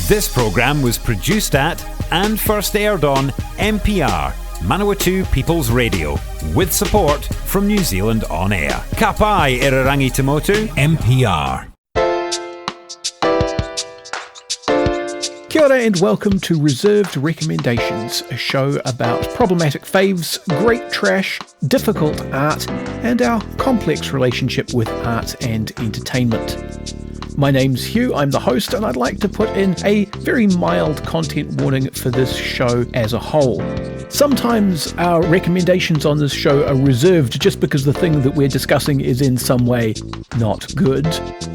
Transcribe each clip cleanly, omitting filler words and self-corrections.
This programme was produced at and first aired on MPR, Manawatu People's Radio, with support from New Zealand On Air. Ka pai Irarangi Tamotu, MPR. Kia ora and welcome to Reserved Recommendations, a show about problematic faves, great trash, difficult art, and our complex relationship with art and entertainment. My name's Hugh, I'm the host, and I'd like to put in a very mild content warning for this show as a whole. Sometimes our recommendations on this show are reserved just because the thing that we're discussing is in some way not good.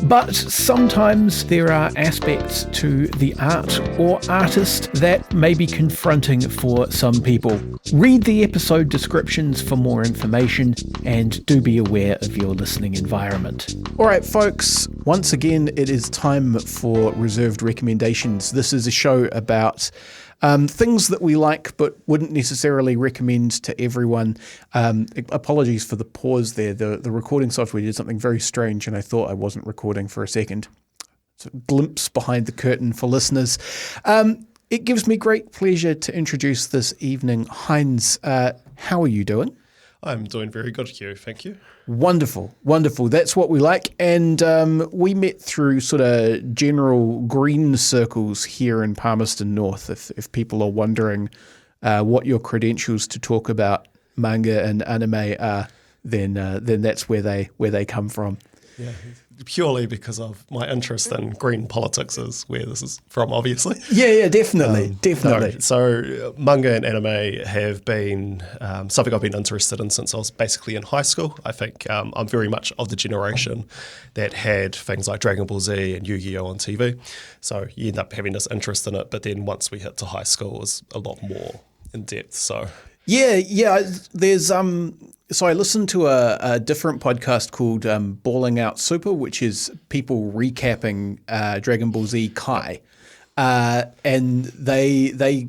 But sometimes there are aspects to the art or artist that may be confronting for some people. Read the episode descriptions for more information and do be aware of your listening environment. Alright folks, once again it is time for Reserved Recommendations. This is a show about things that we like but wouldn't necessarily recommend to everyone. Apologies for the pause there. The recording software did something very strange and I thought I wasn't recording for a second. It's a glimpse behind the curtain for listeners. It gives me great pleasure to introduce this evening Heinz. How are you doing? I'm doing very good, Hugh. Thank you. Wonderful, wonderful. That's what we like. And we met through sort of general green circles here in Palmerston North. If people are wondering what your credentials to talk about manga and anime are, then that's where they come from. Yeah, purely because of my interest in green politics is where this is from, obviously. Yeah, definitely. No, so manga and anime have been something I've been interested in since I was basically in high school. I think I'm very much of the generation that had things like Dragon Ball Z and Yu-Gi-Oh! On TV. So you end up having this interest in it, but then once we hit to high school, it was a lot more in depth. So yeah, there's So I listened to a different podcast called Balling Out Super, which is people recapping Dragon Ball Z Kai, and they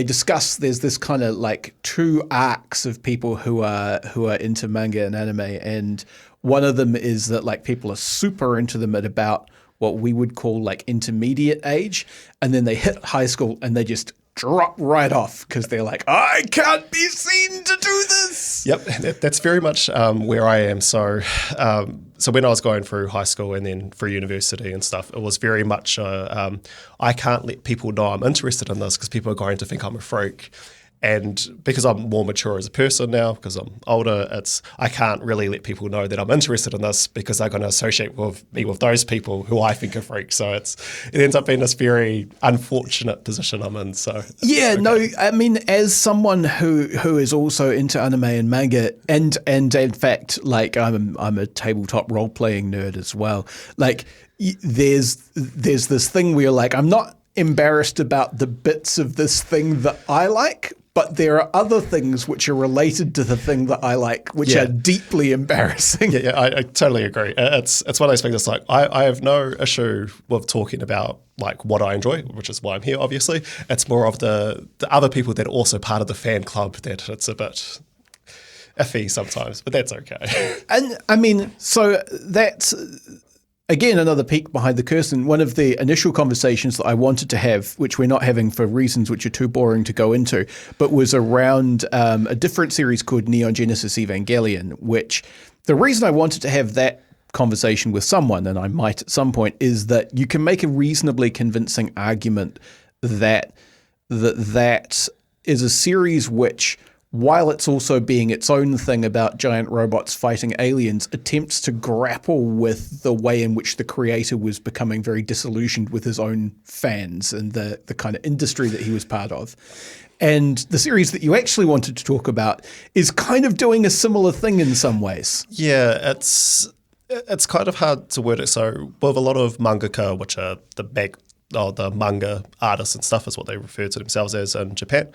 discuss there's this kind of like two arcs of people who are into manga and anime, and one of them is that like people are super into them at about what we would call like intermediate age, and then they hit high school and they just drop right off because they're like, I can't be seen to do this. Yep, that's very much where I am. So when I was going through high school and then through university and stuff, it was very much I can't let people know I'm interested in this because people are going to think I'm a freak. And because I'm more mature as a person now, because I'm older, I can't really let people know that I'm interested in this because they're going to associate me with those people who I think are freaks. So it ends up being this very unfortunate position I'm in. So yeah, okay. No, I mean, as someone who is also into anime and manga, and in fact, like I'm a tabletop role playing nerd as well. Like there's this thing where you're like, I'm not embarrassed about the bits of this thing that I like, but there are other things which are related to the thing that I like, which are deeply embarrassing. Yeah, I totally agree. It's one of those things that's like, I have no issue with talking about like what I enjoy, which is why I'm here, obviously. It's more of the other people that are also part of the fan club that it's a bit iffy sometimes, but that's okay. And I mean, so that's... Again, another peek behind the curtain. One of the initial conversations that I wanted to have, which we're not having for reasons which are too boring to go into, but was around a different series called Neon Genesis Evangelion, which the reason I wanted to have that conversation with someone, and I might at some point, is that you can make a reasonably convincing argument that is a series which, while it's also being its own thing about giant robots fighting aliens, attempts to grapple with the way in which the creator was becoming very disillusioned with his own fans and the kind of industry that he was part of. And the series that you actually wanted to talk about is kind of doing a similar thing in some ways. Yeah, it's kind of hard to word it. So with a lot of mangaka, which are the manga artists and stuff is what they refer to themselves as in Japan,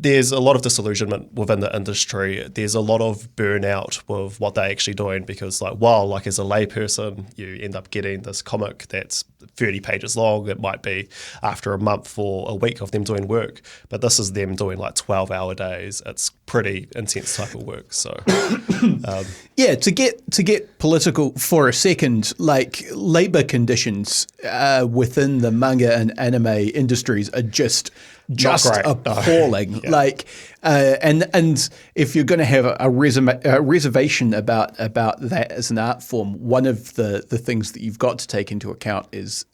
there's a lot of disillusionment within the industry. There's a lot of burnout with what they're actually doing because, like, while, like, as a layperson, you end up getting this comic that's 30 pages long. It might be after a month or a week of them doing work, but this is them doing like 12-hour days. It's pretty intense type of work. So, yeah, to get political for a second, like labor conditions within the manga and anime industries are just appalling. Yeah. Like, and if you're going to have a reservation about that as an art form, one of the things that you've got to take into account is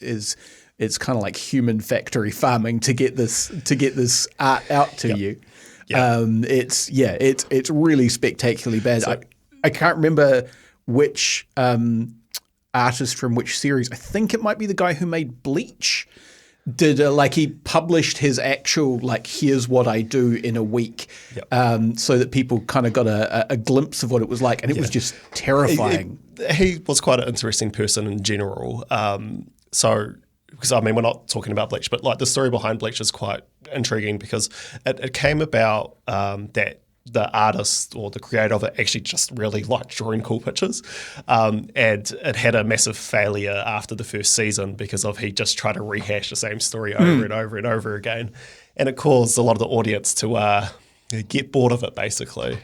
it's kind of like human factory farming to get this art out to you. Yeah. It's really spectacularly bad. So, I can't remember which artist from which series. I think it might be the guy who made Bleach. He published his actual, like, here's what I do in a week, so that people kind of got a glimpse of what it was like, and it was just terrifying. He was quite an interesting person in general. Because I mean, we're not talking about Bleach, but like the story behind Bleach is quite intriguing because it came about that the artist or the creator of it actually just really liked drawing cool pictures. And it had a massive failure after the first season because he just tried to rehash the same story over and over and over again. And it caused a lot of the audience to get bored of it, basically.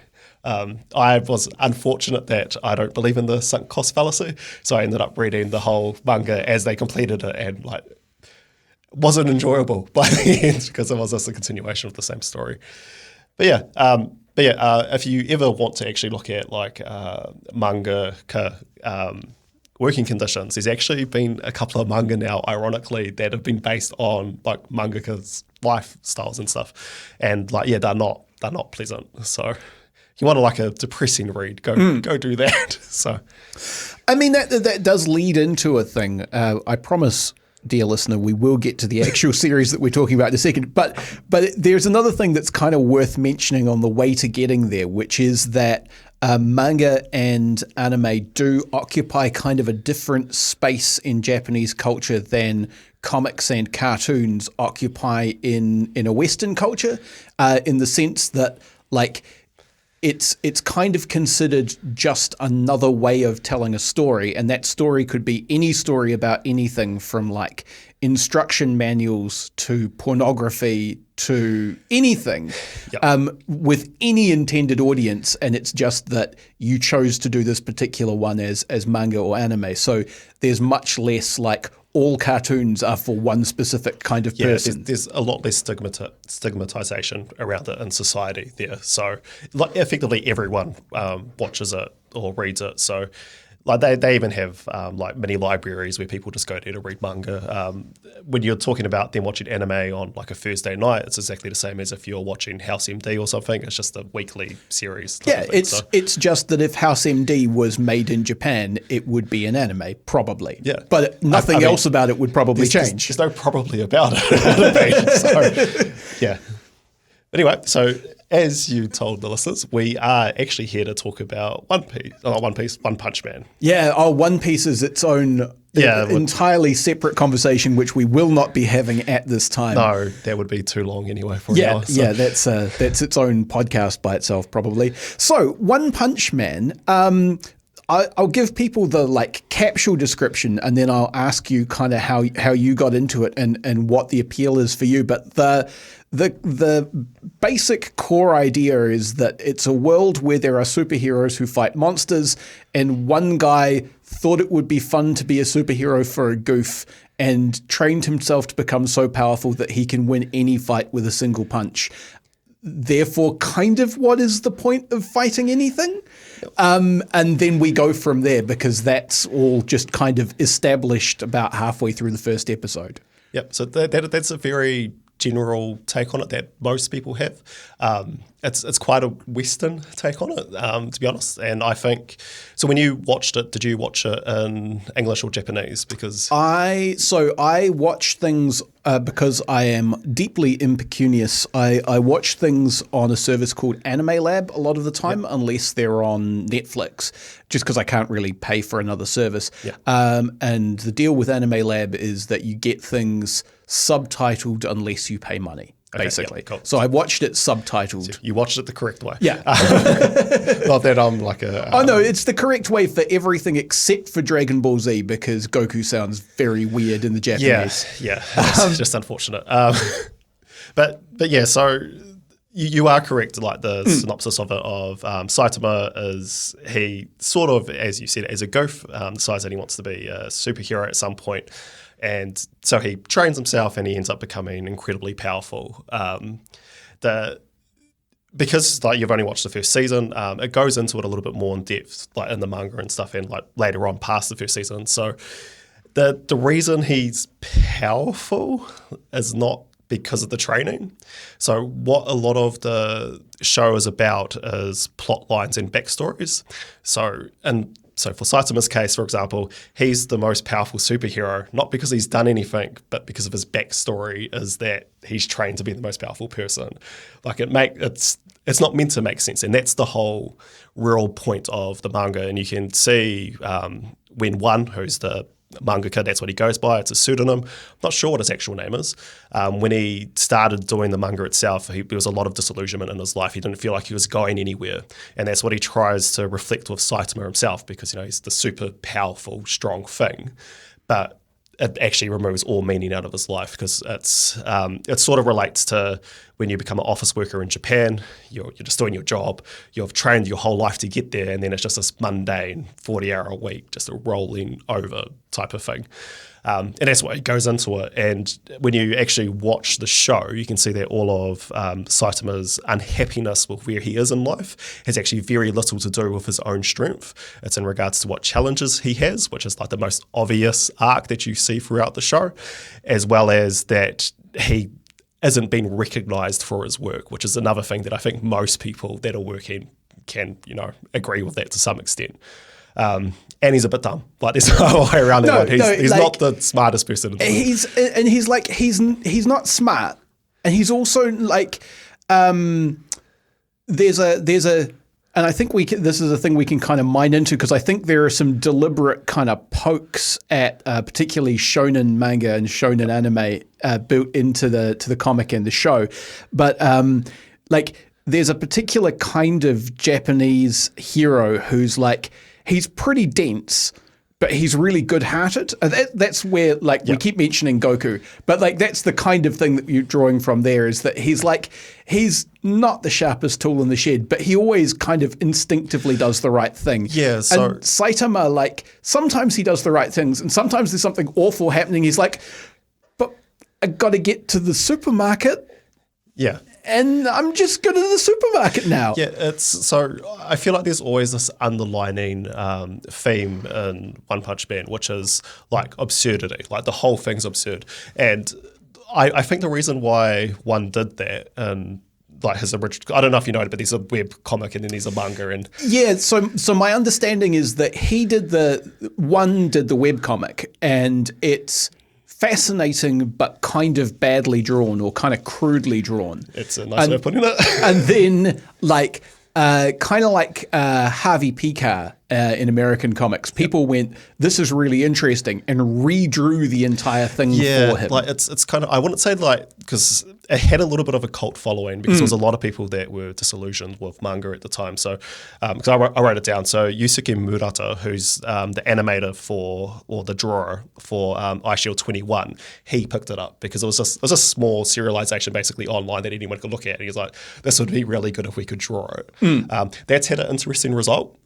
I was unfortunate that I don't believe in the sunk cost fallacy, so I ended up reading the whole manga as they completed it, and like wasn't enjoyable by the end because it was just a continuation of the same story. But yeah, if you ever want to actually look at like mangaka working conditions, there's actually been a couple of manga now, ironically, that have been based on like mangaka's lifestyles and stuff, and like they're not pleasant. So. You want like a depressing read, go do that. So, I mean, that does lead into a thing. I promise, dear listener, we will get to the actual series that we're talking about in a second. But there's another thing that's kind of worth mentioning on the way to getting there, which is that manga and anime do occupy kind of a different space in Japanese culture than comics and cartoons occupy in a Western culture, in the sense that, like, it's kind of considered just another way of telling a story, and that story could be any story about anything from like instruction manuals to pornography to anything, with any intended audience, and it's just that you chose to do this particular one as manga or anime. So there's much less like all cartoons are for one specific kind of person. There's a lot less stigmatization around it in society there. So like, effectively everyone watches it or reads it. So like they even have like mini libraries where people just go there to read manga. When you're talking about them watching anime on like a Thursday night, it's exactly the same as if you're watching House MD or something. It's just a weekly series. Yeah, it's just that if House MD was made in Japan, it would be an anime, probably. Yeah. But nothing else about it would probably change. There's no probably about it. So, yeah. Anyway, so as you told the listeners, we are actually here to talk about One Punch Man. Yeah, One Piece is its own entirely separate conversation, which we will not be having at this time. No, that would be too long anyway for an hour. So. Yeah, that's its own podcast by itself, probably. So, One Punch Man, I'll give people the like capsule description, and then I'll ask you kind of how you got into it and what the appeal is for you. But the basic core idea is that it's a world where there are superheroes who fight monsters, and one guy thought it would be fun to be a superhero for a goof and trained himself to become so powerful that he can win any fight with a single punch. Therefore, kind of what is the point of fighting anything? And then we go from there, because that's all just kind of established about halfway through the first episode. Yep. So that's a very general take on it that most people have. It's quite a Western take on it, to be honest. And I think, so when you watched it, did you watch it in English or Japanese? Because I watch things because I am deeply impecunious. I watch things on a service called Anime Lab a lot of the time, unless they're on Netflix, just because I can't really pay for another service. And the deal with Anime Lab is that you get things subtitled unless you pay money. basically. Yeah, cool. So I watched it subtitled. So you watched it the correct way. Yeah. Not that I'm like a... Oh, no, it's the correct way for everything except for Dragon Ball Z, because Goku sounds very weird in the Japanese. Yeah. It's just unfortunate. But yeah, so you are correct. Like the synopsis of it Saitama is, he sort of, as you said, as a goof, decides that he wants to be a superhero at some point. And so he trains himself and he ends up becoming incredibly powerful. Because like you've only watched the first season, it goes into it a little bit more in depth, like in the manga and stuff, and like later on past the first season. So the reason he's powerful is not because of the training. So what a lot of the show is about is plot lines and backstories. So for Saitama's case, for example, he's the most powerful superhero, not because he's done anything, but because of his backstory is that he's trained to be the most powerful person. Like it's not meant to make sense. And that's the whole real point of the manga. And you can see when One, who's the mangaka, that's what he goes by, it's a pseudonym. I'm not sure what his actual name is. When he started doing the manga itself, there was a lot of disillusionment in his life. He didn't feel like he was going anywhere. And that's what he tries to reflect with Saitama himself, because he's the super powerful, strong thing. But it actually removes all meaning out of his life, because it sort of relates to when you become an office worker in Japan. You're just doing your job. You've trained your whole life to get there, and then it's just this mundane 40-hour week, just a rolling over type of thing. And that's what goes into it. And when you actually watch the show, you can see that all of Saitama's unhappiness with where he is in life has actually very little to do with his own strength. It's in regards to what challenges he has, which is like the most obvious arc that you see throughout the show, as well as that he isn't being recognised for his work, which is another thing that I think most people that are working can, agree with that to some extent. And he's a bit dumb. Like there's no way around that. He's not the smartest person in the world. He's not smart, and he's also like there's a and I think this is a thing we can kind of mine into, because I think there are some deliberate kind of pokes at particularly shonen manga and shonen anime built into the comic and the show, but there's a particular kind of Japanese hero who's like, he's pretty dense, but he's really good-hearted. That's where, we keep mentioning Goku, but that's the kind of thing that you're drawing from there, is that he's not the sharpest tool in the shed, but he always kind of instinctively does the right thing. Yeah, so... And Saitama, sometimes he does the right things, and sometimes there's something awful happening. He's like, but I got to get to the supermarket. Yeah. And I'm just going to the supermarket now. Yeah, so I feel like there's always this underlining theme in One Punch Man, which is like absurdity. Like the whole thing's absurd. And I think the reason why One did that, and like his original, I don't know if you know it, but there's a web comic and then there's a manga. And yeah, so my understanding is that One did the web comic, and it's fascinating but kind of badly drawn, or kind of crudely drawn. It's a nice way of putting it. And then kind of like Harvey Pekar in American comics, people went, this is really interesting, and redrew the entire thing for him. Like it's kind of, I wouldn't say because it had a little bit of a cult following, because there was a lot of people that were disillusioned with manga at the time. So, because I wrote it down. So Yusuke Murata, who's the animator or the drawer for iShield 21, he picked it up because it was a small serialization basically online that anyone could look at. And he was like, this would be really good if we could draw it. That's had an interesting result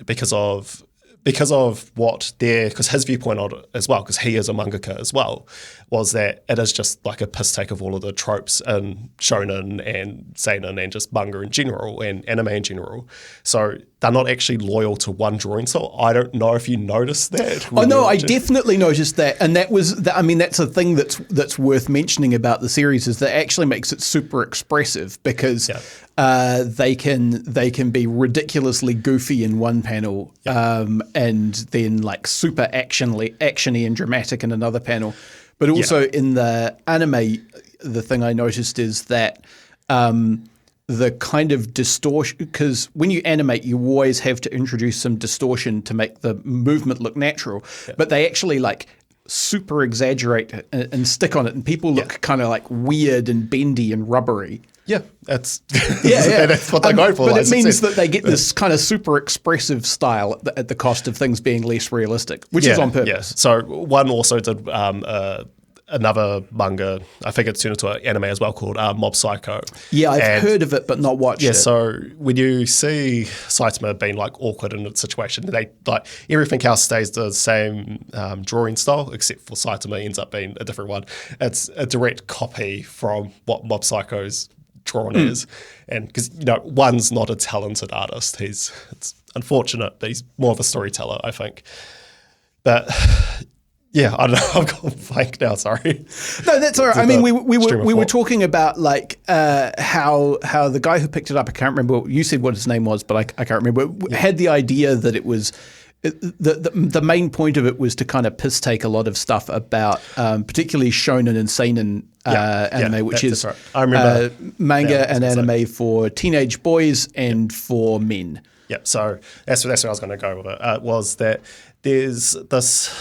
because of because his viewpoint on it as well, because he is a mangaka as well, was that it is just like a piss take of all of the tropes in shonen and seinen and just manga in general and anime in general. So they're not actually loyal to one drawing style. I don't know if you noticed that. Oh no, I definitely noticed that, and that's a thing that's worth mentioning about the series, is that it actually makes it super expressive, because they can be ridiculously goofy in one panel, and then like super actiony and dramatic in another panel. But also in the anime, the thing I noticed is that the kind of distortion, because when you animate, you always have to introduce some distortion to make the movement look natural. But they actually super exaggerate and stick on it, and people look kind of like weird and bendy and rubbery. Yeah, that's yeah. that's what they're going for. But like, it means that they get this kind of super expressive style at the cost of things being less realistic, which is on purpose. Yes. So one also did another manga, I think it's turned into an anime as well, called Mob Psycho. Yeah, I've heard of it, but not watched it. Yeah, so when you see Saitama being like awkward in a situation, they like everything else stays the same drawing style, except for Saitama ends up being a different one. It's a direct copy from what Mob Psycho's drawn is, and because one's not a talented artist, it's unfortunate, but he's more of a storyteller, I think. But yeah, I don't know. I've gone blank now. Sorry. No, that's all right. I mean, we were talking about like how the guy who picked it up, I can't remember. You said what his name was, but I can't remember. Had the idea that it was the main point of it was to kind of piss take a lot of stuff about particularly shonen and seinen anime, which is right. I remember manga and anime for teenage boys and for men. Yeah, so that's where I was going to go with it. Was that there's this.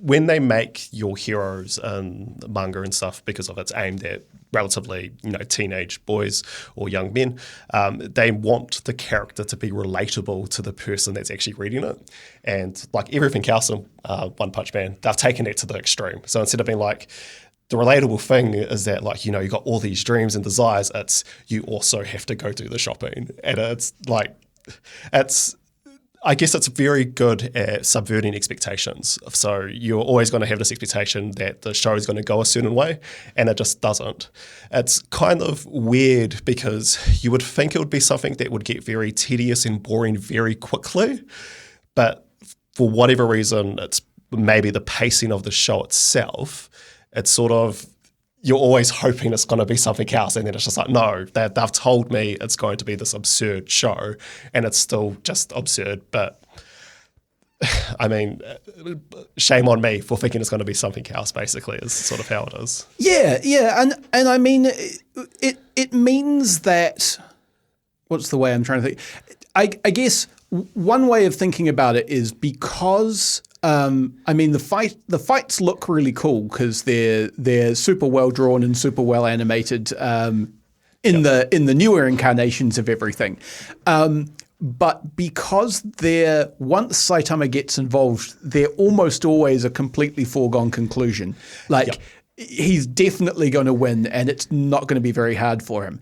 When they make your heroes in manga and stuff, because of it's aimed at relatively, teenage boys or young men, they want the character to be relatable to the person that's actually reading it. And like everything else in One Punch Man, they've taken it to the extreme. So instead of being like, the relatable thing is that like, you got all these dreams and desires, it's you also have to go do the shopping. And it's like, I guess it's very good at subverting expectations. So you're always going to have this expectation that the show is going to go a certain way, and it just doesn't. It's kind of weird because you would think it would be something that would get very tedious and boring very quickly, but for whatever reason, it's maybe the pacing of the show itself. It's sort of, you're always hoping it's going to be something else, and then it's just like, no, they've told me it's going to be this absurd show, and it's still just absurd. But I mean, shame on me for thinking it's going to be something else, basically, is sort of how it is. Yeah, and I mean, it means that, what's the way I'm trying to think? I guess one way of thinking about it is because I mean, the fights look really cool because they're super well drawn and super well animated in the newer incarnations of everything. But because once Saitama gets involved, they're almost always a completely foregone conclusion. Like he's definitely going to win, and it's not going to be very hard for him.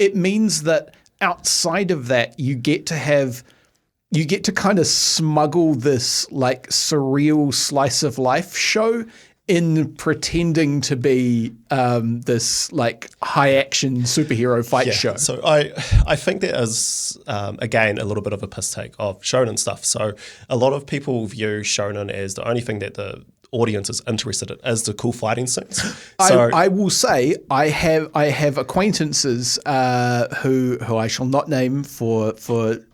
It means that outside of that, you get to kind of smuggle this like surreal slice of life show in pretending to be this like high action superhero fight show. So I think there is, again, a little bit of a piss take of shonen stuff. So a lot of people view shonen as the only thing that the audience is interested in is the cool fighting scenes. So I will say I have acquaintances who I shall not name for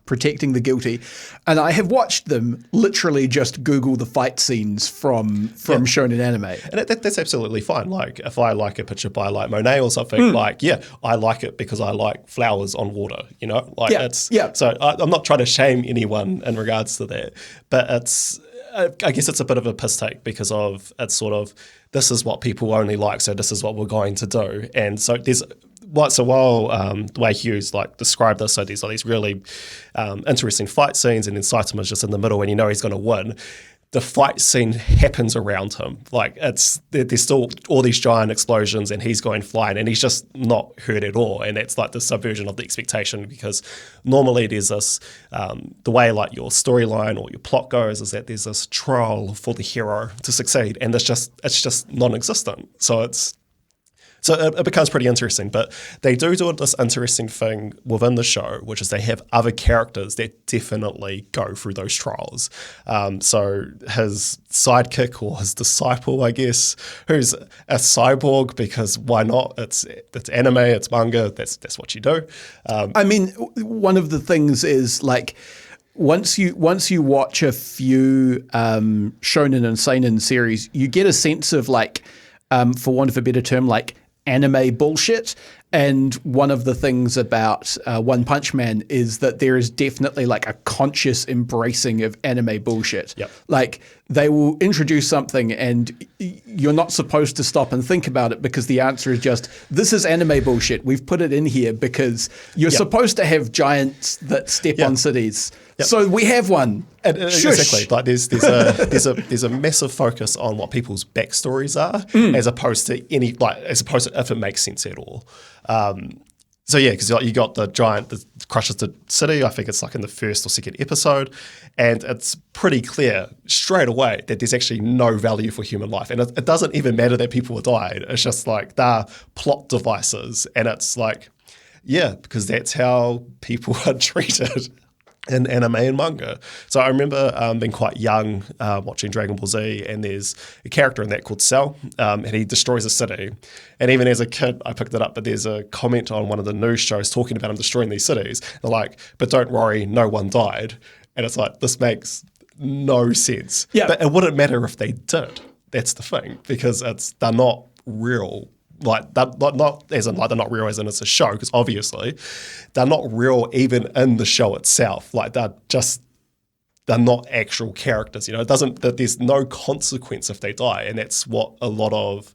protecting the guilty, and I have watched them literally just Google the fight scenes from shonen anime, and that's absolutely fine. Like if I like a picture by like Monet or something, I like it because I like flowers on water. So I'm not trying to shame anyone in regards to that, but it's. I guess it's a bit of a piss take because of it's sort of this is what people only like, so this is what we're going to do. And so while the way Hughes like described this, so there's all these really interesting fight scenes, and then Saitama's just in the middle, and he's going to win. The fight scene happens around him. Like there's still all these giant explosions, and he's going flying, and he's just not hurt at all. And that's like the subversion of the expectation, because normally there's this the way like your storyline or your plot goes is that there's this trial for the hero to succeed, and it's just non-existent. So it becomes pretty interesting, but they do this interesting thing within the show, which is they have other characters that definitely go through those trials. So his sidekick or his disciple, I guess, who's a cyborg, because why not? It's anime, it's manga, that's what you do. I mean, one of the things is like, once you watch a few shonen and seinen series, you get a sense of like, for want of a better term, like anime bullshit, And one of the things about One Punch Man is that there is definitely like a conscious embracing of anime bullshit. Yep. Like they will introduce something and you're not supposed to stop and think about it because the answer is just, this is anime bullshit. We've put it in here because you're supposed to have giants that step on cities. Yep. So we have one. Exactly. Like there's a massive focus on what people's backstories are, as opposed to if it makes sense at all. So yeah, because you got the giant that crushes the city. I think it's like in the first or second episode, and it's pretty clear straight away that there's actually no value for human life, and it doesn't even matter that people are dying. It's just like they're plot devices, and it's like, yeah, because that's how people are treated in anime and manga. So I remember being quite young, watching Dragon Ball Z, and there's a character in that called Cell, and he destroys a city. And even as a kid, I picked it up, but there's a comment on one of the news shows talking about him destroying these cities. They're like, but don't worry, no one died. And it's like, this makes no sense. Yeah. But it wouldn't matter if they did. That's the thing, because they're not real. Like not as in like they're not real as in it's a show, because obviously they're not real even in the show itself. Like they're not actual characters. You know, there's no consequence if they die, and that's what a lot of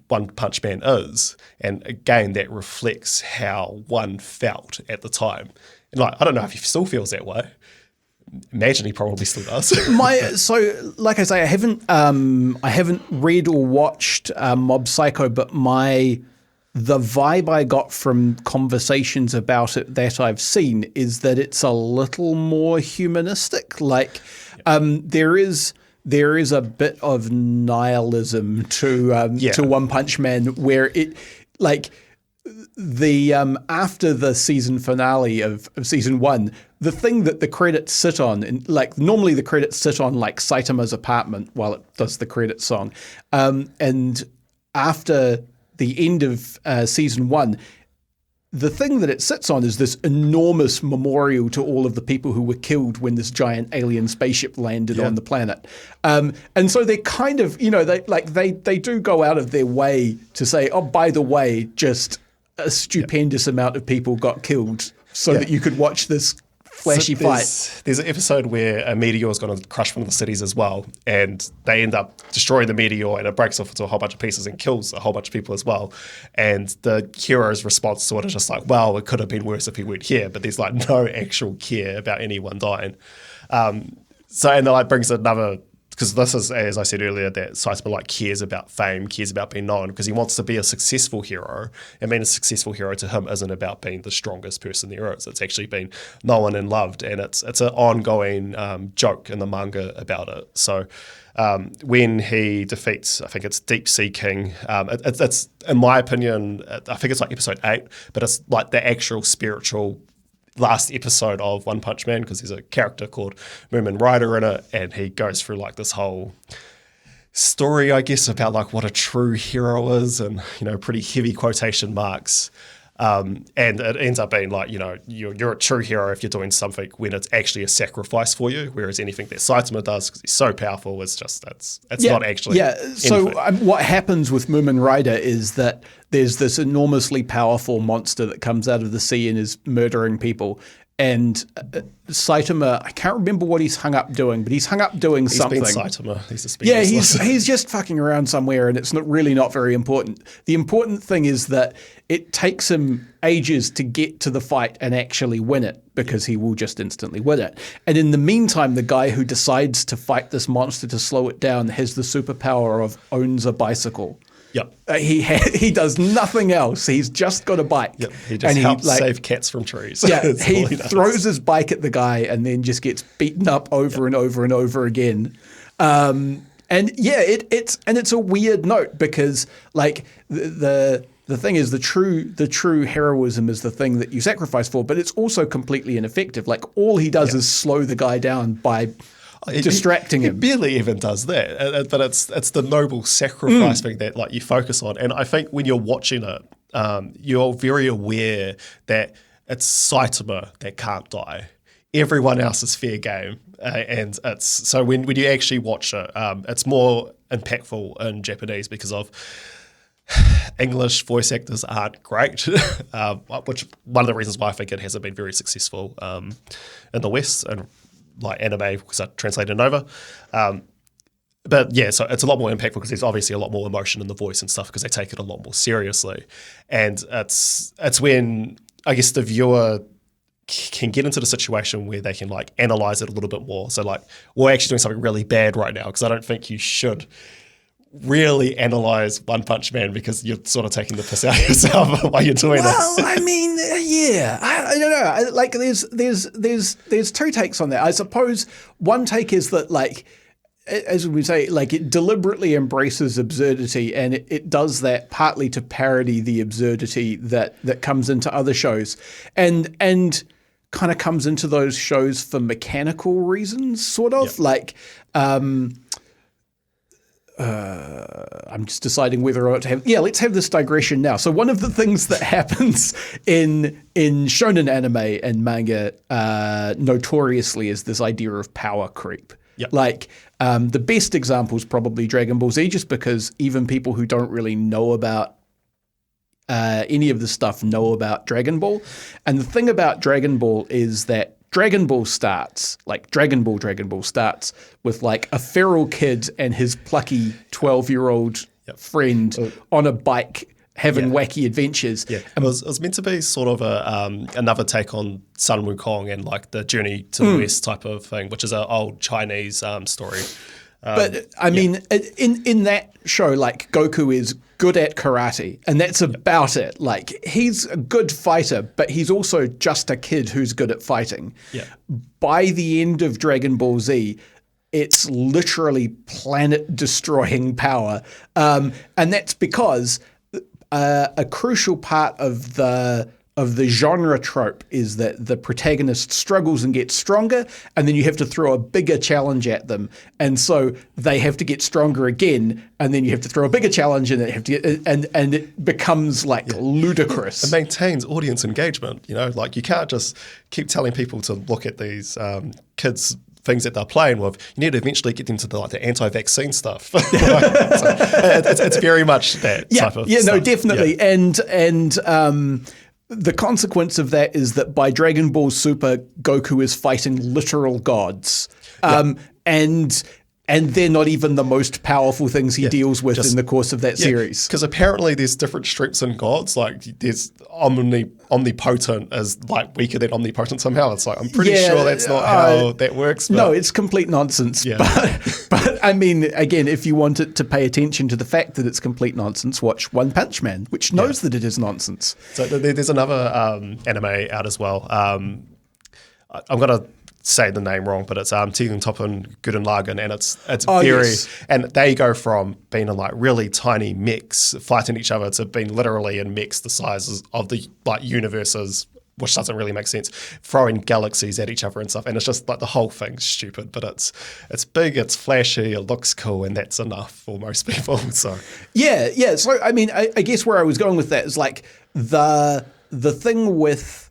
One Punch Man is. And again, that reflects how one felt at the time. And like I don't know if he still feels that way. Imagine he probably still does. So, like I say, I haven't read or watched Mob Psycho, but the vibe I got from conversations about it that I've seen is that it's a little more humanistic. Like there is a bit of nihilism to One Punch Man, where it like. After the season finale of season 1, the thing that the credits sit on, and like normally the credits sit on like Saitama's apartment while it does the credits song, and after the end of season 1, the thing that it sits on is this enormous memorial to all of the people who were killed when this giant alien spaceship landed on the planet. And so they kind of, they do go out of their way to say, oh, by the way, just a stupendous amount of people got killed so that you could watch this flashy fight. There's an episode where a meteor is going to crush one of the cities as well, and they end up destroying the meteor, and it breaks off into a whole bunch of pieces and kills a whole bunch of people as well. And the hero's response to it is just like, well, it could have been worse if he weren't here, but there's like no actual care about anyone dying. And that brings another, because this is, as I said earlier, that Saitama like cares about fame, cares about being known, because he wants to be a successful hero. And being a successful hero to him isn't about being the strongest person there is. It's actually being known and loved, and it's an ongoing joke in the manga about it. So when he defeats, I think it's Deep Sea King, it's in my opinion, I think it's like episode 8, but it's like the actual spiritual last episode of One Punch Man, because there's a character called Moomin Rider in it, and he goes through like this whole story, I guess, about like what a true hero is, and pretty heavy quotation marks. And it ends up being like, you're a true hero if you're doing something when it's actually a sacrifice for you, whereas anything that Saitama does, because he's so powerful, is just it's not actually. Yeah. So what happens with Moomin Rider is that there's this enormously powerful monster that comes out of the sea and is murdering people. And Saitama, I can't remember what he's hung up doing, but he's hung up doing something. He's been Saitama. He's a speedless. Yeah, he's just fucking around somewhere, and it's not very important. The important thing is that it takes him ages to get to the fight and actually win it, because he will just instantly win it. And in the meantime, the guy who decides to fight this monster to slow it down has the superpower of owns a bicycle. Yep. He does nothing else. He's just got a bike. Yep. He just helps save cats from trees. Yeah, he throws his bike at the guy and then just gets beaten up over and over and over again. And yeah, it's a weird note, because like the thing is, the true heroism is the thing that you sacrifice for, but it's also completely ineffective. Like all he does is slow the guy down by distracting him. He barely even does that, but it's the noble sacrifice thing that like you focus on. And I think when you're watching it, you're very aware that it's Saitama that can't die. Everyone else is fair game, and it's so when you actually watch it, it's more impactful in Japanese because of English voice actors aren't great, which one of the reasons why I think it hasn't been very successful in the West and like anime because I translated it over. But yeah, so it's a lot more impactful because there's obviously a lot more emotion in the voice and stuff because they take it a lot more seriously. And it's when I guess the viewer can get into the situation where they can like analyze it a little bit more. So like, we're actually doing something really bad right now because I don't think you should really analyze One Punch Man because you're sort of taking the piss out of yourself while you're doing this. Well, I mean, yeah, I don't know. Like, there's two takes on that. I suppose one take is that, like, as we say, like, it deliberately embraces absurdity, and it does that partly to parody the absurdity that comes into other shows, and kind of comes into those shows for mechanical reasons, sort of. Yep. Like, I'm just deciding whether or not to have. Yeah, let's have this digression now. So one of the things that happens in shonen anime and manga notoriously is this idea of power creep. Yep. Like the best example is probably Dragon Ball Z, just because even people who don't really know about any of the stuff know about Dragon Ball. And the thing about Dragon Ball is that Dragon Ball starts with like a feral kid and his plucky 12-year-old friend on a bike having wacky adventures. Yeah, it was meant to be sort of another take on Sun Wukong and like the Journey to the West type of thing, which is an old Chinese story. But I mean, in that show, like, Goku is good at karate, and that's about it. Like, he's a good fighter, but he's also just a kid who's good at fighting. Yeah. By the end of Dragon Ball Z, it's literally planet-destroying power, and that's because a crucial part of the genre trope is that the protagonist struggles and gets stronger, and then you have to throw a bigger challenge at them, and so they have to get stronger again, and then you have to throw a bigger challenge, and they have to get, and it becomes like ludicrous. It maintains audience engagement. You know, like, you can't just keep telling people to look at these kids' things that they're playing with. You need to eventually get them to the anti-vaccine stuff. It's very much that type of stuff. No, definitely, and the consequence of that is that by Dragon Ball Super, Goku is fighting literal gods. And they're not even the most powerful things he deals with in the course of that series. Because apparently there's different strengths in gods. Like, there's omnipotent is like weaker than omnipotent somehow. It's like, I'm pretty sure that's not how that works. But no, it's complete nonsense. Yeah. But I mean, again, if you wanted to pay attention to the fact that it's complete nonsense, watch One Punch Man, which knows that it is nonsense. So there's another anime out as well. I'm going to say the name wrong, but it's Tegen Toppen Gurren Lagann, and it's very and they go from being in like really tiny mechs fighting each other to being literally in mechs the sizes of the like universes, which doesn't really make sense, throwing galaxies at each other and stuff, and it's just like the whole thing's stupid, but it's big, it's flashy, it looks cool, and that's enough for most people. So so I mean, I guess where I was going with that is like the thing with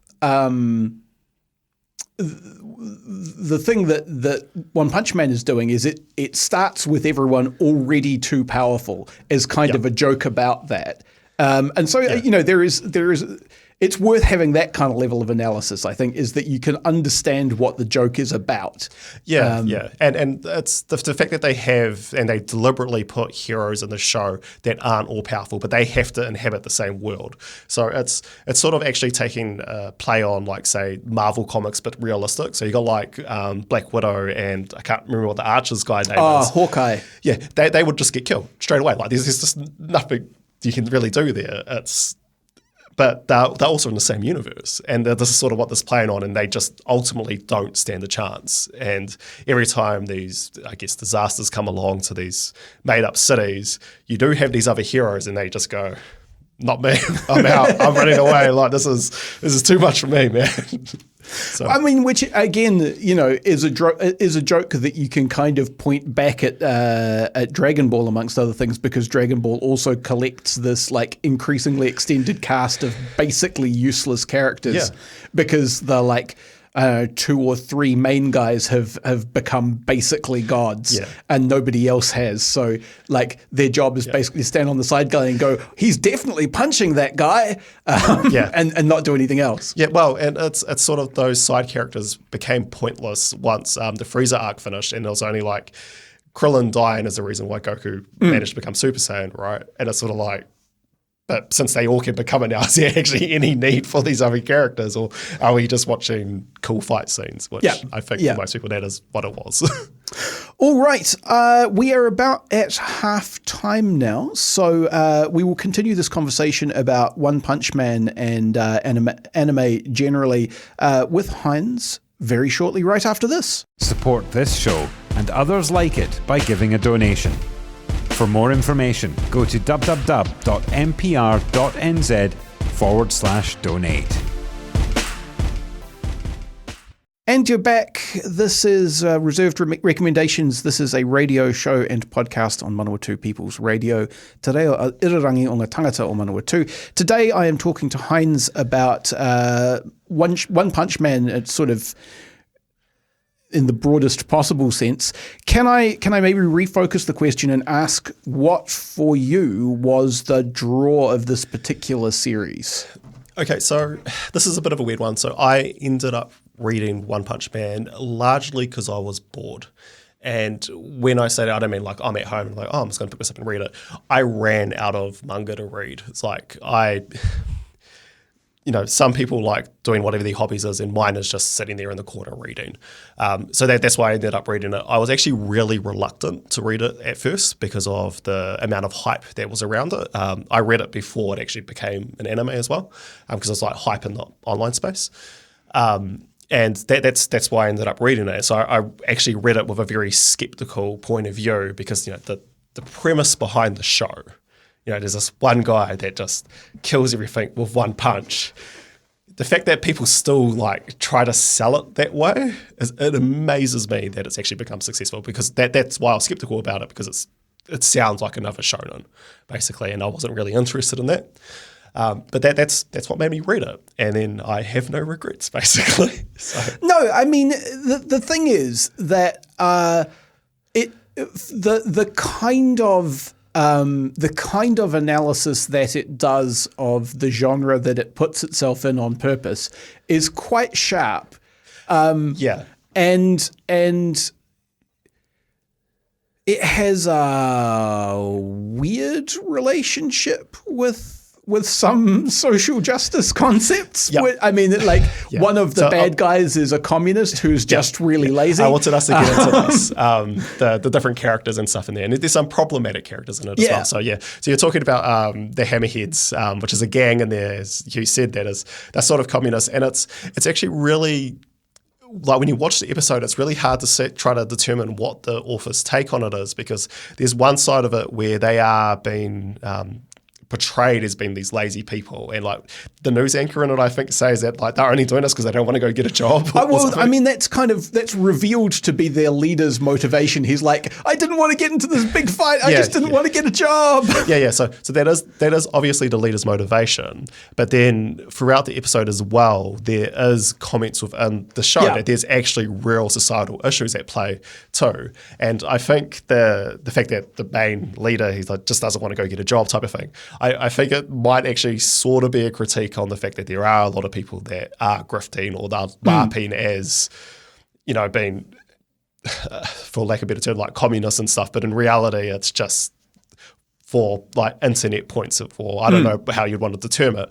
the thing that One Punch Man is doing is it starts with everyone already too powerful as kind of a joke about that. And so, you know, there is it's worth having that kind of level of analysis, I think, is that you can understand what the joke is about. And it's the fact that they have and they deliberately put heroes in the show that aren't all powerful, but they have to inhabit the same world. So it's sort of actually taking play on, like, say, Marvel comics, but realistic. So you got like Black Widow, and I can't remember what the Archer's guy name is. Hawkeye. Yeah, they would just get killed straight away. Like, there's just nothing you can really do there. But they're also in the same universe, and this is sort of what this is playing on, and they just ultimately don't stand a chance. And every time these, I guess, disasters come along to these made-up cities, you do have these other heroes, and they just go, "Not me, I'm out, I'm running away. Like, this is too much for me, man." So. I mean, which again, you know, is a joke that you can kind of point back at Dragon Ball, amongst other things, because Dragon Ball also collects this like increasingly extended cast of basically useless characters, because the like 2 or 3 main guys have become basically gods, and nobody else has. So like their job is basically to stand on the side guy and go, he's definitely punching that guy, and not do anything else. Yeah, well, and it's sort of those side characters became pointless once the Frieza arc finished, and it was only like Krillin dying is the reason why Goku managed to become Super Saiyan, right? And it's sort of like, but since they all can become it now, is there actually any need for these other characters, or are we just watching cool fight scenes? Which I think for most people that is what it was. All right, we are about at half time now, so we will continue this conversation about One Punch Man and anime generally with Heinz very shortly, right after this. Support this show and others like it by giving a donation. For more information, go to www.mpr.nz/donate. And you're back. This is Reserved Recommendations. This is a radio show and podcast on Manawatu People's Radio. Today, Irarangi o ngā tangata o Manawatu. Today, I am talking to Heinz about One Punch Man. It's sort of in the broadest possible sense. Can I maybe refocus the question and ask what for you was the draw of this particular series? Okay, so this is a bit of a weird one. So I ended up reading One Punch Man largely because I was bored. And when I say that, I don't mean like I'm at home and like, oh, I'm just going to pick this up and read it. I ran out of manga to read. It's like some people like doing whatever their hobbies is, and mine is just sitting there in the corner reading. So that's why I ended up reading it. I was actually really reluctant to read it at first because of the amount of hype that was around it. I read it before it actually became an anime as well, because it's like hype in the online space. And that's why I ended up reading it. So I actually read it with a very skeptical point of view because the premise behind the show, there's this one guy that just kills everything with one punch. The fact that people still like try to sell it that way, it amazes me that it's actually become successful, because that's why I was skeptical about it, because it sounds like another shonen basically, and I wasn't really interested in that. But that's what made me read it, and then I have no regrets basically. So. No, I mean the thing is that the kind of analysis that it does of the genre that it puts itself in on purpose is quite sharp. And it has a weird relationship with some social justice concepts. Yep. I mean, one of the bad guys is a communist who's just really lazy. I wanted us to get into this, the different characters and stuff in there. And there's some problematic characters in it as well. So you're talking about the Hammerheads, which is a gang in there, as you said, they're sort of communist. And it's actually really, like when you watch the episode, it's really hard to try to determine what the author's take on it is, because there's one side of it where they are being portrayed as being these lazy people, and like the news anchor in it, I think, says that like they're only doing this because they don't want to go get a job. I mean, that's revealed to be their leader's motivation. He's like, I didn't want to get into this big fight. I just didn't want to get a job. So that is obviously the leader's motivation. But then throughout the episode as well, there is comments within the show that there's actually real societal issues at play too. And I think the fact that the main leader, he's like just doesn't want to go get a job type of thing, I think it might actually sort of be a critique on the fact that there are a lot of people that are grifting or they're LARPing as, being, for lack of a better term, like communists and stuff. But in reality, it's just for like internet points for, I don't know how you'd want to determine it.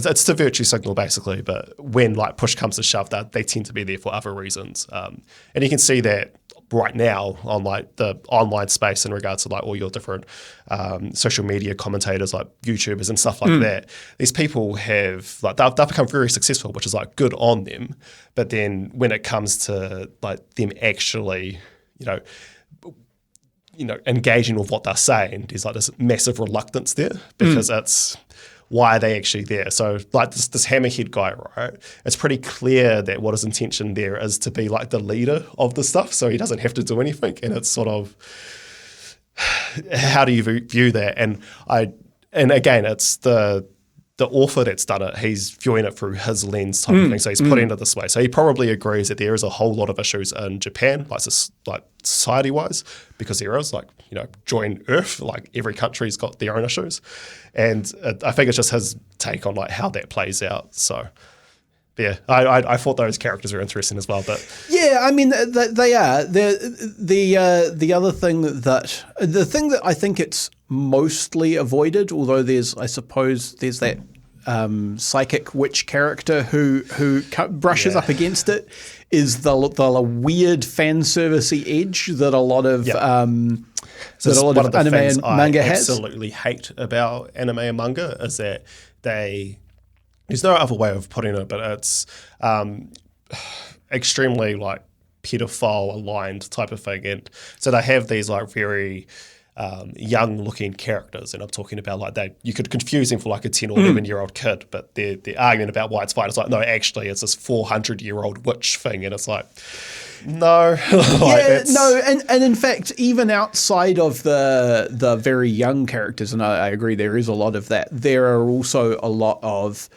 It's the virtue signal basically, but when like push comes to shove, they tend to be there for other reasons. And you can see that right now on like the online space in regards to like all your different social media commentators like YouTubers and stuff like that. These people have like they've become very successful, which is like good on them. But then when it comes to like them actually, engaging with what they're saying, there's like this massive reluctance there, because it's why are they actually there? So like this Hammerhead guy, right? It's pretty clear that what his intention there is to be like the leader of the stuff, so he doesn't have to do anything. And it's sort of, how do you view that? And again, it's the the author that's done it, he's viewing it through his lens type of thing. So he's putting it this way. So he probably agrees that there is a whole lot of issues in Japan, like society-wise, because there is, like, you know, join Earth, like every country's got their own issues. And I think it's just his take on like how that plays out. So yeah, I thought those characters were interesting as well. But yeah, I mean they are. The other thing that I think it's mostly avoided, although there's that psychic witch character who brushes up against it, is the weird fan servicey edge that a lot of anime and manga has. I absolutely hate about anime and manga is that there's no other way of putting it, but it's extremely like pedophile aligned type of thing. And so they have these like very young looking characters, and I'm talking about like you could confuse them for like a 10 or 11-year-old kid, but they're arguing about why it's fine. It's like, no, actually it's this 400-year-old witch thing, and it's like, no. And in fact, even outside of the very young characters, and I agree there is a lot of that, there are also a lot of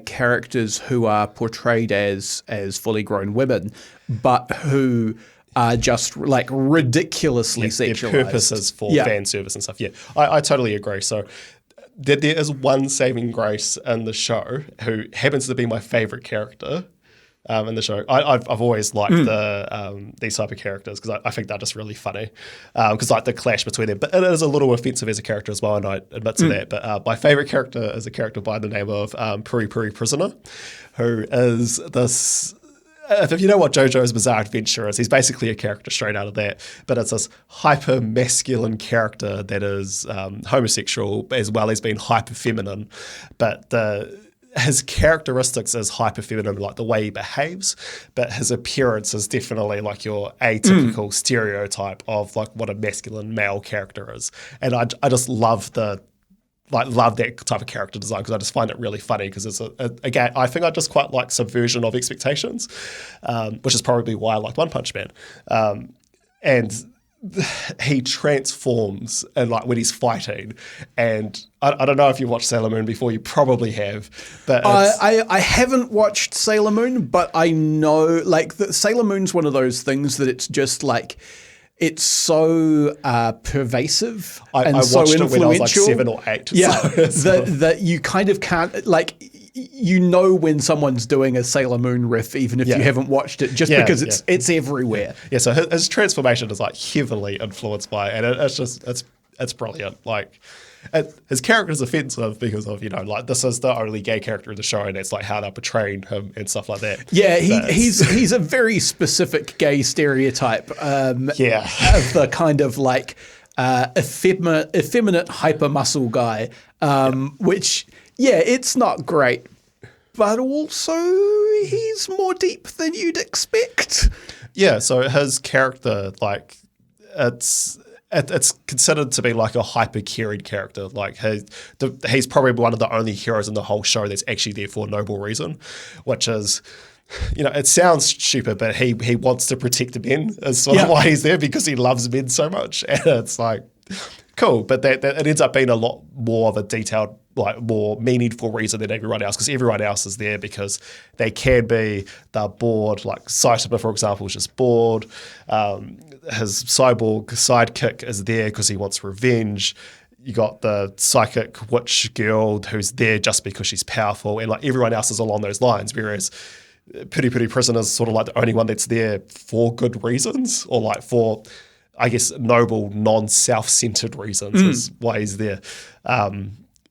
characters who are portrayed as fully grown women, but who are just like ridiculously sexualized. Their purposes for fan service and stuff. Yeah, I totally agree. So there is one saving grace in the show who happens to be my favorite character in the show. I've always liked these type of characters because I think they're just really funny. Because like the clash between them, but it is a little offensive as a character as well, and I admit to that. But my favorite character is a character by the name of Puri Puri Prisoner, who is this. If you know what JoJo's Bizarre Adventure is, he's basically a character straight out of that. But it's this hyper masculine character that is homosexual as well as being hyper feminine, but his characteristics is hyper feminine, like the way he behaves, but his appearance is definitely like your atypical stereotype of like what a masculine male character is. And I just love that type of character design because I just find it really funny because it's again, I think I just quite like subversion of expectations, which is probably why I like One Punch Man. And he transforms and like when he's fighting, and I don't know if you watched Sailor Moon before, you probably have, but I haven't watched Sailor Moon, but I know like Sailor Moon's one of those things that it's just like it's so pervasive and I so watched influential. it when I was like 7 or 8. Yeah, that you kind of can't like. You know when someone's doing a Sailor Moon riff, even if you haven't watched it, just because it's everywhere. Yeah, so his transformation is like heavily influenced by it, and it's just it's brilliant. Like his character is offensive because of, you know, like this is the only gay character in the show, and it's like how they're portraying him and stuff like that. Yeah, he's a very specific gay stereotype. Of the kind of like effeminate hyper muscle guy, which. Yeah, it's not great, but also he's more deep than you'd expect. Yeah, so his character, like, it's considered to be like a hyper caring character. Like he's probably one of the only heroes in the whole show that's actually there for a noble reason, which is, you know, it sounds stupid, but he wants to protect the men is sort of why he's there, because he loves men so much, and it's like cool. But that it ends up being a lot more of a detailed, like more meaningful reason than everyone else, because everyone else is there because they're bored. Like Saitama, for example, is just bored. His cyborg sidekick is there because he wants revenge. You got the psychic witch girl who's there just because she's powerful, and like everyone else is along those lines, whereas Puri Puri Prisoner is sort of like the only one that's there for good reasons, or like for, I guess, noble, non-self-centered reasons is why he's there.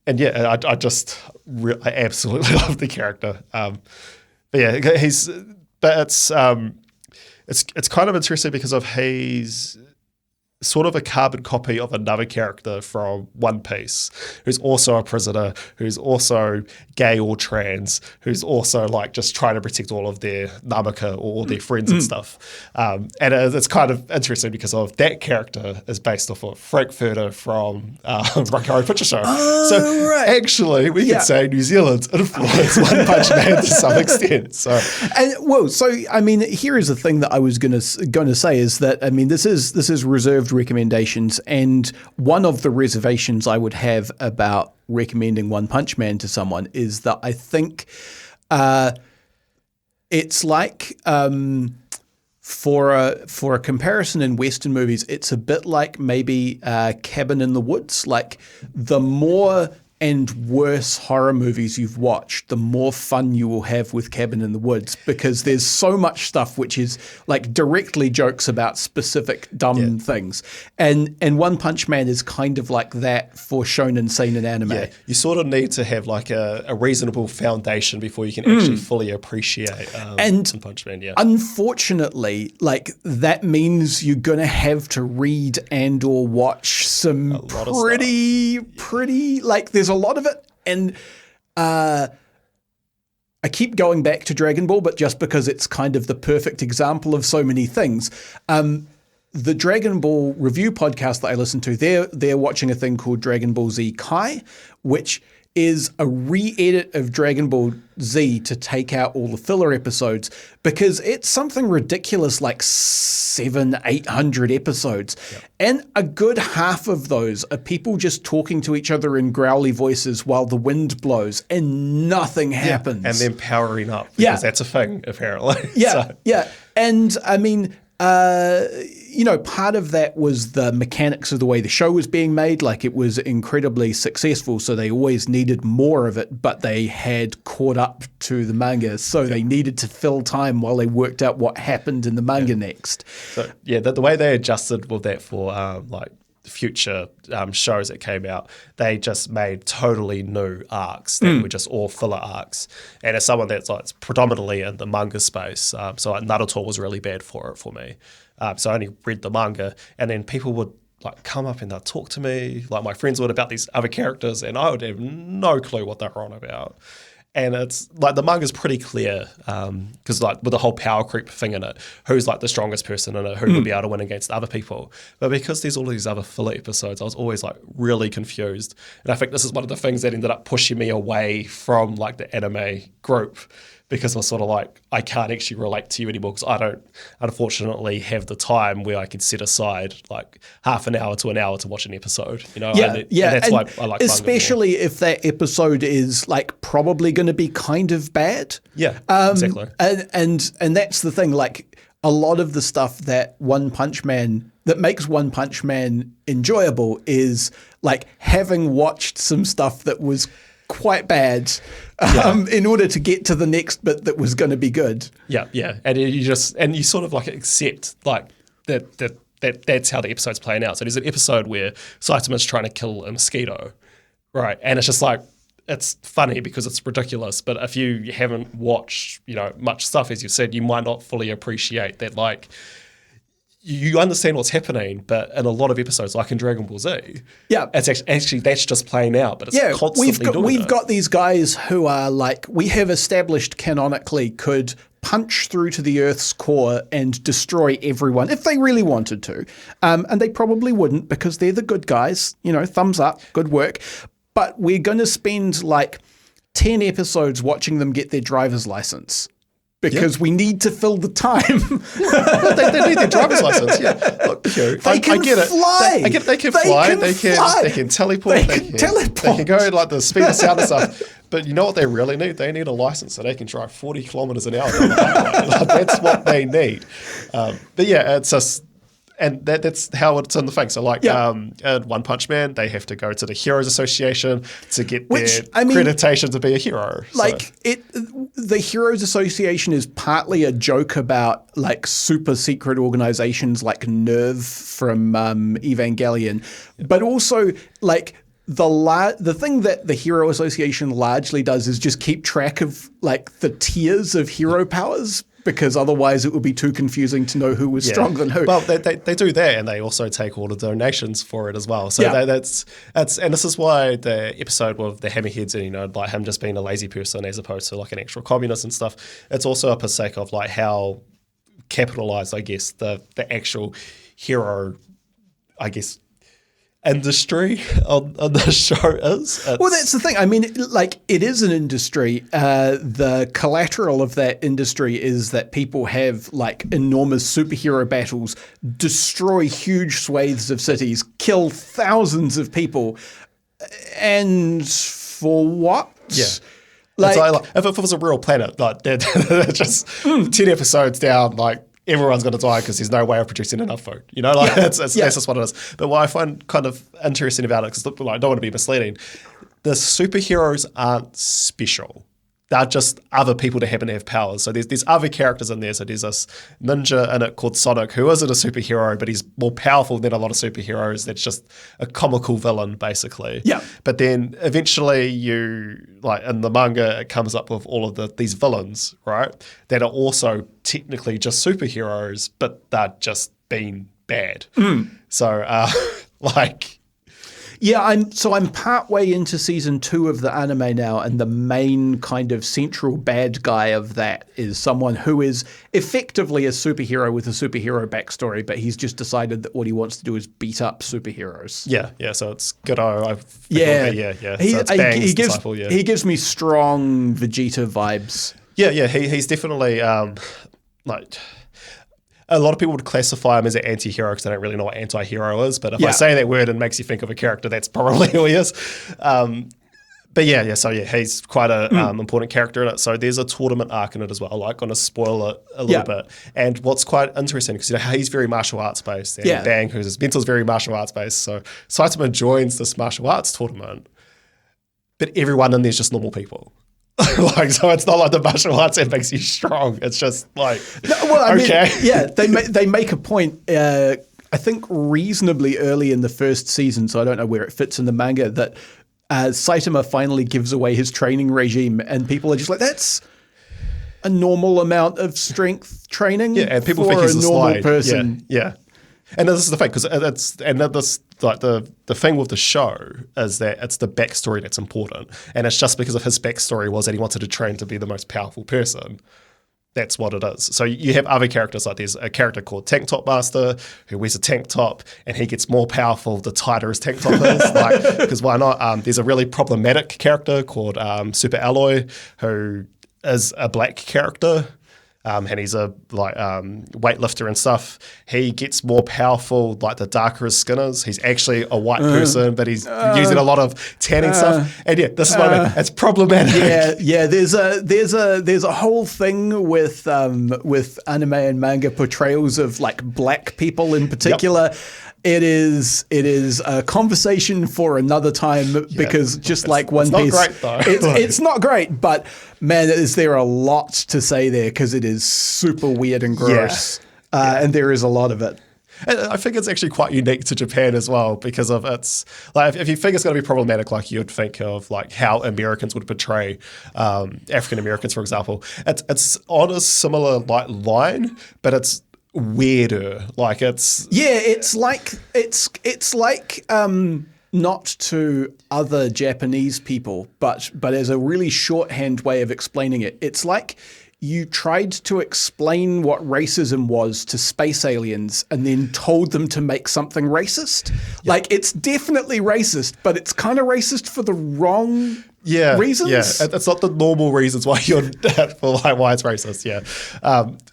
And yeah, I absolutely love the character. But yeah, it's kind of interesting because of he's sort of a carbon copy of another character from One Piece, who's also a prisoner, who's also gay or trans, who's also like just trying to protect all of their Namaka or all their friends and stuff. And it's kind of interesting because of that character is based off of Frankfurter from Rocky Horror Picture Show. So actually, we could say New Zealand's influenced One Punch Man to some extent. So I mean, here is the thing that I was going to say is that, I mean, this is reserved reserved recommendations, and one of the reservations I would have about recommending One Punch Man to someone is that I think it's like for a comparison in Western movies, it's a bit like maybe Cabin in the Woods. Like, the more and worse horror movies you've watched, the more fun you will have with Cabin in the Woods, because there's so much stuff which is like directly jokes about specific dumb things. And One Punch Man is kind of like that for shonen seinen anime. Yeah, you sort of need to have like a reasonable foundation before you can actually fully appreciate One Punch Man. Yeah. Unfortunately, like, that means you're going to have to read and or watch some pretty like, there's a lot of it, and I keep going back to Dragon Ball, but just because it's kind of the perfect example of so many things. The Dragon Ball review podcast that I listen to, they're watching a thing called Dragon Ball Z Kai, which is a re-edit of Dragon Ball Z to take out all the filler episodes, because it's something ridiculous like 700-800 episodes. Yep. And a good half of those are people just talking to each other in growly voices while the wind blows and nothing happens. And then powering up, because that's a thing, apparently. Yeah. And I mean, part of that was the mechanics of the way the show was being made. Like, it was incredibly successful, so they always needed more of it, but they had caught up to the manga, so they needed to fill time while they worked out what happened in the manga next. So, the way they adjusted with that for like future shows that came out, they just made totally new arcs that were just all filler arcs. And as someone that's like predominantly in the manga space, so like Naruto was really bad for me. So I only read the manga, and then people would like come up and they'd talk to me, like my friends would, about these other characters, and I would have no clue what they're on about. And it's like the manga's pretty clear, because like with the whole power creep thing in it, who's like the strongest person in it, who would be able to win against other people. But because there's all these other filler episodes, I was always like really confused. And I think this is one of the things that ended up pushing me away from like the anime group, because I was sort of like, I can't actually relate to you anymore, because I don't, unfortunately, have the time where I can set aside like half an hour to an hour to watch an episode. And that's why I like manga especially more. If that episode is like probably going to be kind of bad. Yeah, exactly. And that's the thing. Like, a lot of the stuff that makes One Punch Man enjoyable is like having watched some stuff that was quite bad in order to get to the next bit that was going to be good. Yeah. And you sort of like accept like that's how the episode's playing out. So there's an episode where Saitama's trying to kill a mosquito, right? And it's just like, it's funny because it's ridiculous, but if you haven't watched, much stuff, as you said, you might not fully appreciate that, like, you understand what's happening, but in a lot of episodes, like in Dragon Ball Z, it's actually that's just playing out, but it's constantly we've got these guys who are like, we have established canonically could punch through to the Earth's core and destroy everyone if they really wanted to, and they probably wouldn't, because they're the good guys. Thumbs up, good work. But we're going to spend like 10 episodes watching them get their driver's license, because we need to fill the time. they need their driver's license. Yeah, look, they can fly. They can fly. They can teleport. They can go like the speed of sound and stuff. But you know what they really need? They need a license so they can drive 40 kilometers an hour. Like, that's what they need. But yeah, it's just. And that's how it's in the thing. So like in One Punch Man, they have to go to the Heroes Association to get their accreditation to be a hero. The Heroes Association is partly a joke about like super secret organizations like Nerve from Evangelion, but also like the thing that the Hero Association largely does is just keep track of like the tiers of hero powers, because otherwise it would be too confusing to know who was stronger than who. Well, they do that, and they also take all the donations for it as well. So that's and this is why the episode with the hammerheads and like him just being a lazy person as opposed to like an actual communist and stuff. It's also a sake of like how capitalized, I guess, the actual hero, I guess, industry on the show is. Well, that's the thing. I mean, like, it is an industry. The collateral of that industry is that people have, like, enormous superhero battles, destroy huge swathes of cities, kill thousands of people, and for what? Yeah. Like, if it was a real planet, like, they're just 10 episodes down, like, everyone's going to die because there's no way of producing enough food. You know, like that's just what it is. But what I find kind of interesting about it, because I don't want to be misleading, the superheroes aren't special. They're just other people that happen to have powers. So there's other characters in there. So there's this ninja in it called Sonic, who isn't a superhero, but he's more powerful than a lot of superheroes. That's just a comical villain, basically. Yeah. But then eventually like in the manga, it comes up with all of these villains, right? That are also technically just superheroes, but they're just being bad. So like... Yeah, I'm partway into season 2 of the anime now, and the main kind of central bad guy of that is someone who is effectively a superhero with a superhero backstory, but he's just decided that what he wants to do is beat up superheroes. Yeah. So it's Godot. Yeah. So it's Bang's disciple. He gives me strong Vegeta vibes. Yeah. He's definitely like. A lot of people would classify him as an anti-hero because they don't really know what anti-hero is. But if I say that word and makes you think of a character, that's probably who he is. So he's quite an important character in it. So there's a tournament arc in it as well. I'm like going to spoil it a little bit. And what's quite interesting, because he's very martial arts based. And Bang, who's his mentor, is very martial arts based. So Saitama joins this martial arts tournament, but everyone in there's just normal people. Like, so it's not like the martial arts that makes you strong. It's just like, they make a point, I think reasonably early in the first season, so I don't know where it fits in the manga, that Saitama finally gives away his training regime, and people are just like, that's a normal amount of strength training and people for think he's a normal person. Yeah. And this is the thing, because the thing with the show is that it's the backstory that's important, and it's just because of his backstory was that he wanted to train to be the most powerful person. That's what it is. So you have other characters, like there's a character called Tank Top Master who wears a tank top, and he gets more powerful the tighter his tank top is. Like, because why not? There's a really problematic character called Super Alloy, who is a black character. And he's a weightlifter and stuff. He gets more powerful like the darker his skin is. He's actually a white person, but he's using a lot of tanning stuff. And this is what I mean. It's problematic. Yeah. There's a whole thing with anime and manga portrayals of like black people in particular. Yep. It is a conversation for another time, because just like One Piece, it's not great though. It's not great, but man, is there a lot to say there, because it is super weird and gross, and there is a lot of it. And I think it's actually quite unique to Japan as well, because of its like, if you think it's going to be problematic, like you'd think of like how Americans would portray African Americans, for example. It's on a similar like line, but it's weirder. Like it's like not to other Japanese people, but as a really shorthand way of explaining it, it's like you tried to explain what racism was to space aliens and then told them to make something racist. Like, it's definitely racist, but it's kind of racist for the wrong reasons. Yeah, it's not the normal reasons why you're for like why it's racist. Yeah,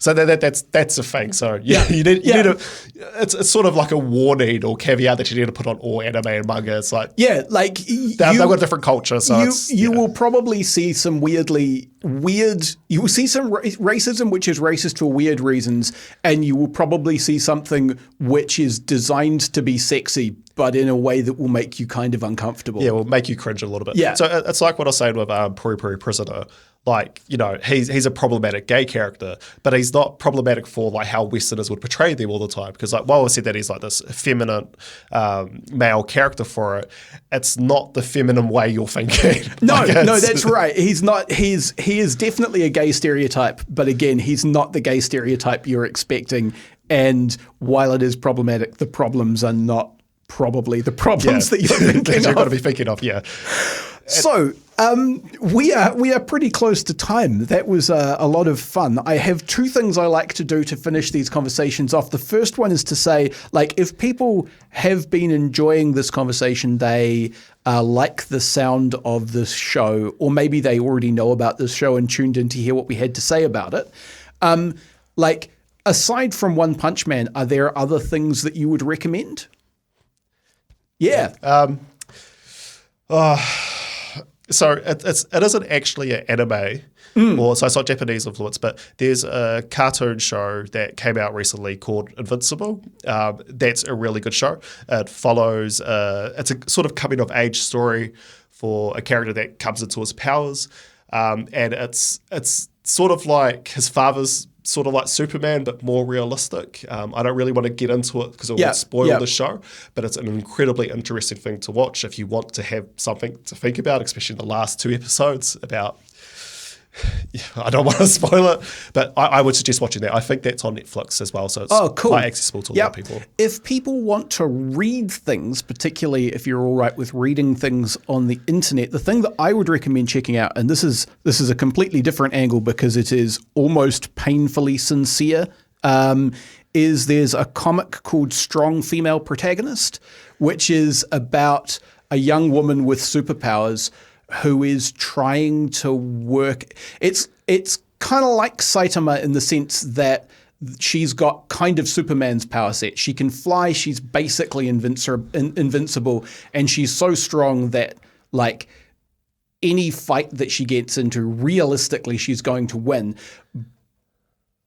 so that's the thing. So you need to. It's sort of like a warning or caveat that you need to put on all anime and manga. It's like they've got a different culture. So you will probably see some weird. You will see some racism which is racist for weird reasons, and you will probably see something which is designed to be sexy, but in a way that will make you kind of uncomfortable. Yeah, will make you cringe a little bit. Yeah. So it's like what I was saying with Puri Puri Prisoner. Like, he's a problematic gay character, but he's not problematic for like how Westerners would portray them all the time. Because like while I said that he's like this feminine male character for it, it's not the feminine way you're thinking. No, that's right. He's not. He is definitely a gay stereotype, but again, he's not the gay stereotype you're expecting. And while it is problematic, the problems are not probably the problems that you're thinking that of. you've got to be thinking of. Yeah. So We are pretty close to time. That was a lot of fun. I have two things I like to do to finish these conversations off. The first one is to say, like, if people have been enjoying this conversation, they like the sound of this show, or maybe they already know about this show and tuned in to hear what we had to say about it. Like, aside from One Punch Man, are there other things that you would recommend? Yeah. So it isn't actually an anime, or so it's not Japanese influence, but there's a cartoon show that came out recently called Invincible. That's a really good show. It follows, it's a sort of coming of age story for a character that comes into his powers, and it's sort of like his father's sort of like Superman, but more realistic. I don't really want to get into it because it would spoil the show, but it's an incredibly interesting thing to watch if you want to have something to think about, especially the last 2 episodes about... I don't want to spoil it, but I would suggest watching that. I think that's on Netflix as well, so it's quite accessible to a lot of people. If people want to read things, particularly if you're all right with reading things on the internet, the thing that I would recommend checking out, and this is a completely different angle because it is almost painfully sincere, is there's a comic called Strong Female Protagonist, which is about a young woman with superpowers who is trying to work. It's kind of like Saitama in the sense that she's got kind of Superman's power set. She can fly. She's basically invincible, and she's so strong that, like, any fight that she gets into, realistically, she's going to win.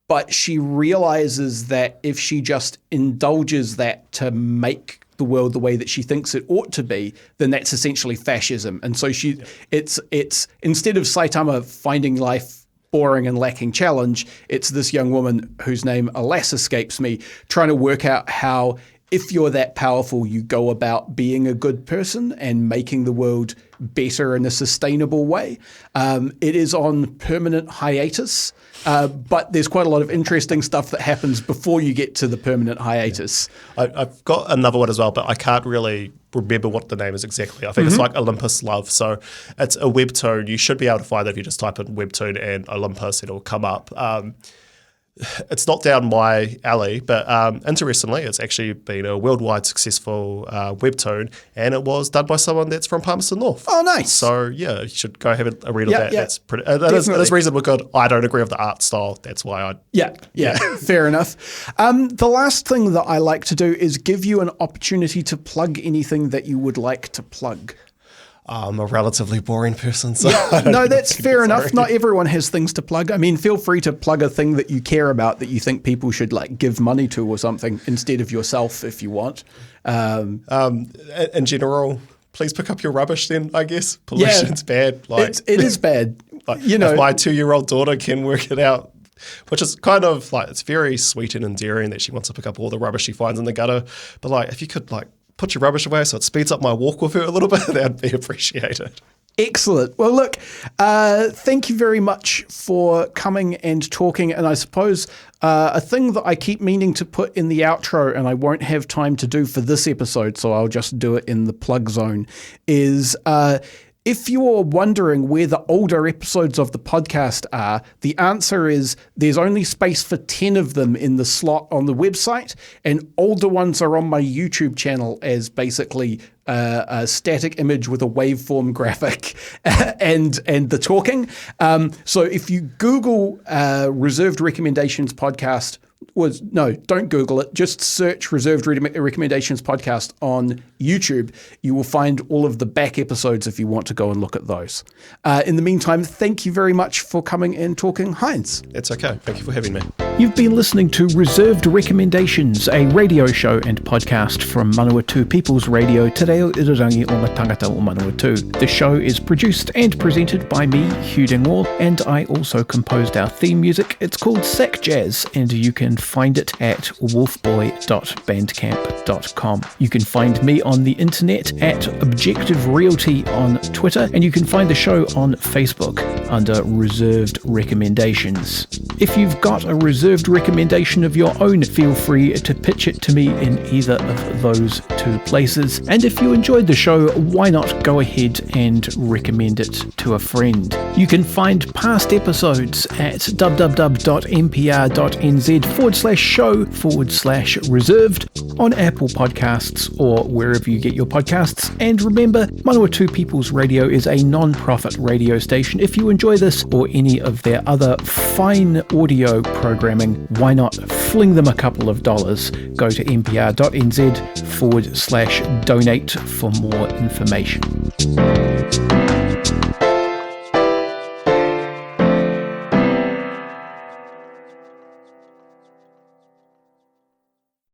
But she realizes that if she just indulges that to make the world the way that she thinks it ought to be, then that's essentially fascism. And so it's instead of Saitama finding life boring and lacking challenge, it's this young woman whose name, alas, escapes me, trying to work out how, if you're that powerful, you go about being a good person and making the world better in a sustainable way. It is on permanent hiatus, but there's quite a lot of interesting stuff that happens before you get to the permanent hiatus. I've got another one as well, but I can't really remember what the name is exactly. I think it's like Olympus Love. So it's a webtoon. You should be able to find it if you just type in webtoon and Olympus, it'll come up. It's not down my alley, but interestingly, it's actually been a worldwide successful webtoon, and it was done by someone that's from Palmerston North. Oh, nice. So, yeah, you should go have a read of that. That's pretty. It is reasonably good. I don't agree with the art style. That's why I... Yeah, fair enough. The last thing that I like to do is give you an opportunity to plug anything that you would like to plug. I'm a relatively boring person, so no, that's fair enough. Not everyone has things to plug. I mean, feel free to plug a thing that you care about that you think people should, like, give money to or something instead of yourself if you want. In general, please pick up your rubbish then, I guess. Pollution's bad. Like, it is bad. Like, if my 2-year-old daughter can work it out, which is kind of like, it's very sweet and endearing that she wants to pick up all the rubbish she finds in the gutter. But, like, if you could, like, put your rubbish away so it speeds up my walk with her a little bit, that'd be appreciated. Excellent. Well, look, thank you very much for coming and talking. And I suppose a thing that I keep meaning to put in the outro and I won't have time to do for this episode, so I'll just do it in the plug zone, is if you're wondering where the older episodes of the podcast are, the answer is there's only space for 10 of them in the slot on the website, and older ones are on my YouTube channel as basically a static image with a waveform graphic and the talking. So if you Google Reserved Recommendations Podcast, don't Google it. Just search Reserved Recommendations Podcast on YouTube. You will find all of the back episodes if you want to go and look at those. In the meantime, thank you very much for coming and talking, Heinz. It's okay. Thank you for having me. You've been listening to Reserved Recommendations, a radio show and podcast from Manawatu People's Radio, Te Reo Irirangi o ngā tangata o Manawatu. The show is produced and presented by me, Hugh Dingwall, and I also composed our theme music. It's called Sack Jazz, and you can find it at wolfboy.bandcamp.com. You can find me on the internet at Objective Realty on Twitter, and you can find the show on Facebook. under Reserved Recommendations. If you've got a reserved recommendation of your own, feel free to pitch it to me in either of those two places. And if you enjoyed the show, why not go ahead and recommend it to a friend? You can find past episodes at www.mpr.nz/show/reserved on Apple Podcasts or wherever you get your podcasts. And remember, Manawatu People's Radio is a non-profit radio station. If you enjoy this or any of their other fine audio programming, why not fling them a couple of dollars? Go to mpr.nz/donate for more information.